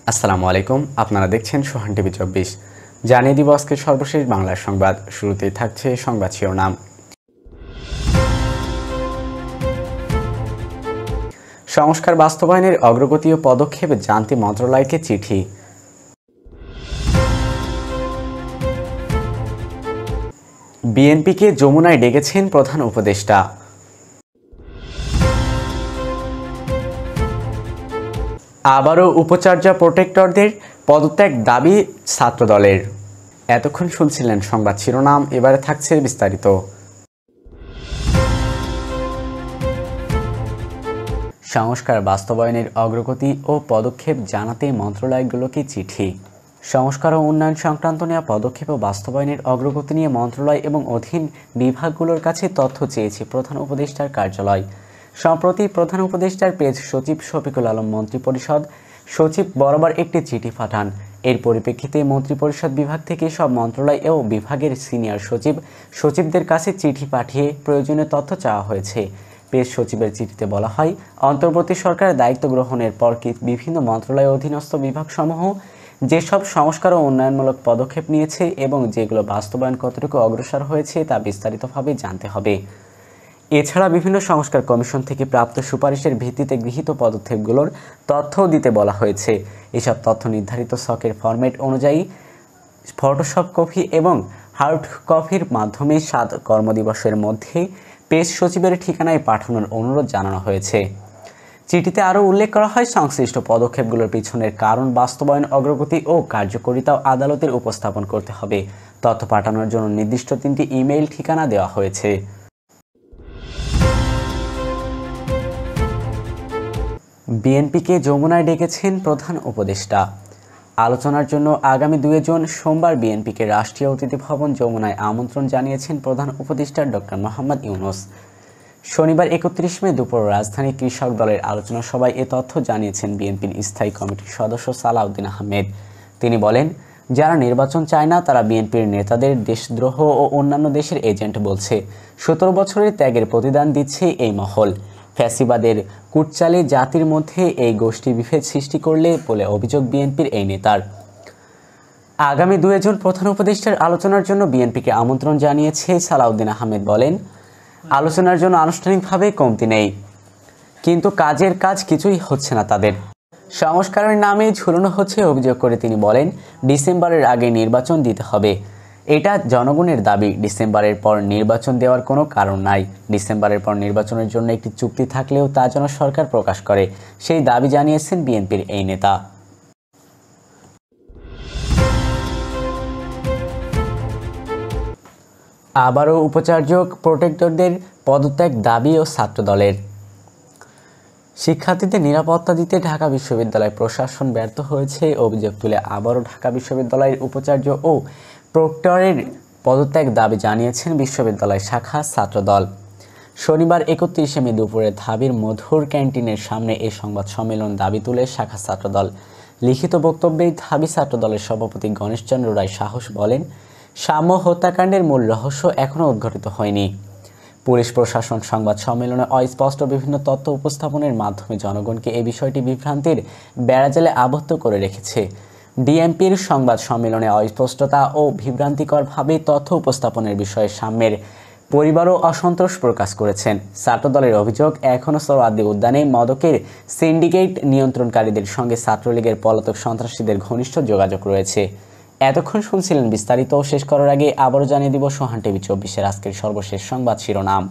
আসসালামু আলাইকুম। আপনারা দেখছেন সোহান টিভি 24। জানিয়ে দিব আজকের সর্বশেষ বাংলা সংবাদ। শুরুতেই থাকছে সংবাদ শিরোনাম। সংস্কার বাস্তবায়নের অগ্রগতি ও পদক্ষেপ জানতে মন্ত্রণালয়কে চিঠি। বিএনপিকে যমুনায় ডেকেছেন প্রধান উপদেষ্টা। আবারও উপাচার্য প্রোটেক্টরদের পদত্যাগ দাবি ছাত্রদলের। এতক্ষণ শুনছিলেন সংবাদ শিরোনাম, এবারে থাকছে বিস্তারিত। সংস্কার বাস্তবায়নের অগ্রগতি ও পদক্ষেপ জানাতে মন্ত্রণালয়গুলোকে চিঠি। সংস্কার ও উন্নয়ন সংক্রান্ত নেওয়া পদক্ষেপ ও বাস্তবায়নের অগ্রগতি নিয়ে মন্ত্রণালয় এবং অধীন বিভাগগুলোর কাছে তথ্য চেয়েছে প্রধান উপদেষ্টার কার্যালয়। সম্প্রতি প্রধান উপদেষ্টার প্রেস সচিব শফিকুল আলম মন্ত্রিপরিষদ সচিব বরাবর একটি চিঠি পাঠান। এর পরিপ্রেক্ষিতে মন্ত্রিপরিষদ বিভাগ থেকে সব মন্ত্রণালয় ও বিভাগের সিনিয়র সচিবদের কাছে চিঠি পাঠিয়ে প্রয়োজনীয় তথ্য চাওয়া হয়েছে। প্রেস সচিবের চিঠিতে বলা হয়, অন্তর্বর্তী সরকারের দায়িত্ব গ্রহণের পর বিভিন্ন মন্ত্রণালয় অধীনস্থ বিভাগসমূহ যেসব সংস্কার ও উন্নয়নমূলক পদক্ষেপ নিয়েছে এবং যেগুলো বাস্তবায়ন কতটুকু অগ্রসর হয়েছে তা বিস্তারিতভাবে জানতে হবে। এছাড়া বিভিন্ন সংস্কার কমিশন থেকে প্রাপ্ত সুপারিশের ভিত্তিতে গৃহীত পদক্ষেপগুলোর তথ্যও দিতে বলা হয়েছে। এসব তথ্য নির্ধারিত ছকের ফরম্যাট অনুযায়ী ফটোশপ কপি এবং হার্ড কপির মাধ্যমে 7 কর্মদিবসের মধ্যে প্রেস সচিবের ঠিকানায় পাঠানোর অনুরোধ জানানো হয়েছে। চিঠিতে আরও উল্লেখ করা হয়, সংশ্লিষ্ট পদক্ষেপগুলোর পিছনের কারণ, বাস্তবায়ন, অগ্রগতি ও কার্যকারিতাও আদালতের উপস্থাপন করতে হবে। তথ্য পাঠানোর জন্য নির্দিষ্ট 3টি ইমেইল ঠিকানা দেওয়া হয়েছে। বিএনপিকে যমুনায় ডেকেছেন প্রধান উপদেষ্টা। আলোচনার জন্য আগামী 2 জুন সোমবার বিএনপিকে রাষ্ট্রীয় অতিথি ভবন যমুনায় আমন্ত্রণ জানিয়েছেন প্রধান উপদেষ্টা ডক্টর মোহাম্মদ ইউনূস। শনিবার 31 মে দুপুর রাজধানী কৃষক দলের আলোচনা সভায় এ তথ্য জানিয়েছেন বিএনপির স্থায়ী কমিটির সদস্য সালাউদ্দিন আহমেদ। তিনি বলেন, যারা নির্বাচন চায় না তারা বিএনপির নেতাদের দেশদ্রোহ ও অন্যান্য দেশের এজেন্ট বলছে। 17 বছরের ত্যাগের প্রতিদান দিচ্ছে এই মহল। ফ্যাসিবাদের কুটচালে জাতির মধ্যে এই গোষ্ঠী বিভেদ সৃষ্টি করলে বলে অভিযোগ বিএনপির এই নেতার। আগামী 2 জুন প্রধান উপদেষ্টার আলোচনার জন্য বিএনপিকে আমন্ত্রণ জানিয়েছে সালাউদ্দিন আহমেদ। বলেন, আলোচনার জন্য আনুষ্ঠানিকভাবে কমতি নেই, কিন্তু কাজের কাজ কিছুই হচ্ছে না তাদের। সংস্কারের নামে ঝুলানো হচ্ছে অভিযোগ করে তিনি বলেন, ডিসেম্বরের আগে নির্বাচন দিতে হবে। এটা জনগণের দাবি। ডিসেম্বরের পর নির্বাচন দেওয়ার কোনো কারণ নাই। ডিসেম্বরের পর নির্বাচনের জন্য একটি চুক্তি থাকলেও তা যেন সরকার প্রকাশ করে, সেই দাবি জানিয়েছেন বিএনপির এই নেতা। আবারও উপাচার্য প্রোটেক্টরদের পদত্যাগ দাবি ও ছাত্রদলের। শিক্ষার্থীদের নিরাপত্তা দিতে ঢাকা বিশ্ববিদ্যালয় প্রশাসন ব্যর্থ হয়েছে অভিযোগ তুলে আবারও ঢাকা বিশ্ববিদ্যালয়ের উপাচার্য ও প্রক্টরের পদত্যাগ দাবি জানিয়েছেন বিশ্ববিদ্যালয় শাখা ছাত্রদল। শনিবার 31 মে দুপুরে ঢাবির মধুর ক্যান্টিনের সামনে এই সংবাদ সম্মেলন দাবি তুলে শাখা ছাত্রদল। লিখিত বক্তব্যে ঢাবি ছাত্রদলের সভাপতি গণেশচন্দ্র রায় সাহস বলেন, সাম্য হত্যাকাণ্ডের মূল রহস্য এখনও উদ্ঘাটিত হয়নি। পুলিশ প্রশাসন সংবাদ সম্মেলনে অস্পষ্ট বিভিন্ন তথ্য উপস্থাপনের মাধ্যমে জনগণকে এই বিষয়টি বিভ্রান্তির বেড়াজালে আবদ্ধ করে রেখেছে। ডিএমপির সংবাদ সম্মেলনে অস্পষ্টতা ও বিভ্রান্তিকরভাবে তথ্য উপস্থাপনের বিষয়ে সাম্যের পরিবারও অসন্তোষ প্রকাশ করেছেন। ছাত্রদলের অভিযোগ, এখনও সোহরাওয়ার্দী উদ্যানে মাদকের সিন্ডিকেট নিয়ন্ত্রণকারীদের সঙ্গে ছাত্রলীগের পলাতক সন্ত্রাসীদের ঘনিষ্ঠ যোগাযোগ রয়েছে। এতক্ষণ শুনছিলেন বিস্তারিত। শেষ করার আগে আবারও জানিয়ে দিব সোহান টিভি 24-এর আজকের সর্বশেষ সংবাদ শিরোনাম।